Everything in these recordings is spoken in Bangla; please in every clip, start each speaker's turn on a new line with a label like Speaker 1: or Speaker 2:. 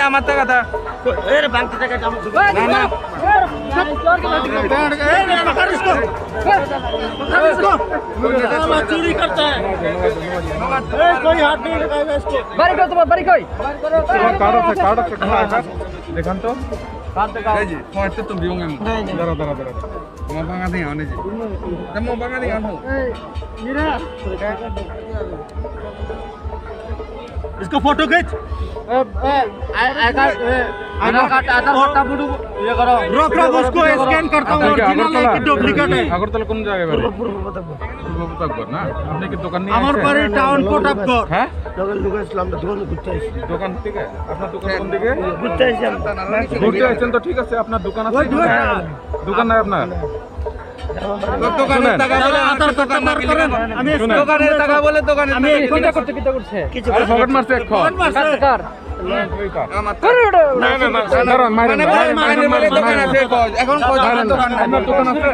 Speaker 1: আমার টাকাটা चोरी करता है कोई हाथ नहीं लगाएगा इसको बारी करो तुम्हारा बारी कोई काटो से कहाँ है देखान तो এই যে পয়েন্টে তো বিয়ং এম দাঁড়া তোমার ভাঙা দিই আনে যে তুমি ভাঙা দিই আনো मीरा इसको फोटो खींच ये करो रोक उसको स्कैन करता हूं ओरिजिनल है कि डुप्लीकेट है আগরতলা কোন জায়গায় বাড়ি পূর্বপ্রতাপগড় না আপনি কি দোকান নিয়ে আমার বাড়ি টাউন প্রতাপগড় হ্যাঁ দোকান ইসলাম দোকান ঘুরতে আসি দোকান থেকে আপনার দোকান কোন দিকে ঘুরতে আসেন তো ঠিক আছে আপনার দোকান আছে দোকান নাই আপনার দোকানের টাকা বলে আধার কার্ড মার করেন আমি দোকানের টাকা বলে দোকানে আমি কোনটা করতে করছে কিছু পকেট মারছে এখন কার দোকান আছে এখন দোকান আছে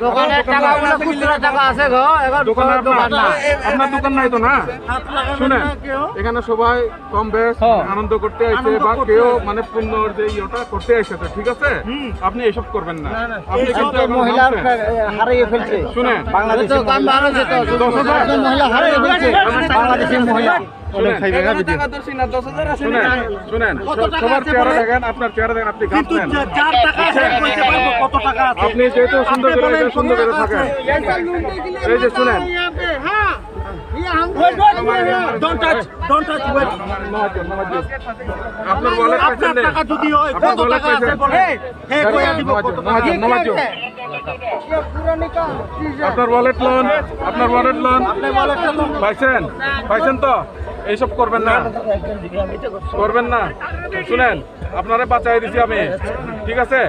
Speaker 1: দোকানের টাকা খুচরা টাকা আছে গো এখন আপনার দোকান নাই তো না শুনেন এখানে সবাই কম বেশ আনন্দ করতে আইছে বা কেউ মানে পূর্ণর যে ইটা করতে আইছে তো ঠিক আছে আপনি এসব করবেন না আপনি কিন্তু মহিলা হারিয়ে ফেলছে শুনেন বাংলাদেশে কাম ভালো যেত 10,000 মহিলা হারিয়ে ফেলছে বাংলাদেশের মহিলা শুনেন সবার চেহারা দেখেন আপনার চেহারা দেখেন আপনি আপনি যেহেতু সুন্দর করে থাকেন এই যে শুনেন আপনার ওয়ালেট আপনার ওয়ালেট লোন পাইছেন তো এইসব করবেন না শুনেন আপনারা বাঁচাই দিছি আমি ঠিক আছে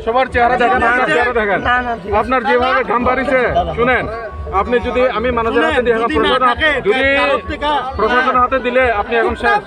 Speaker 1: সবার চেহারা দেখেন আপনার যেভাবে ঘাম বাড়িছে শুনেন আপনি যদি আমি মানুষের হাতে দিয়ে যদি প্রশাসনের হাতে দিলে আপনি এখন শেষ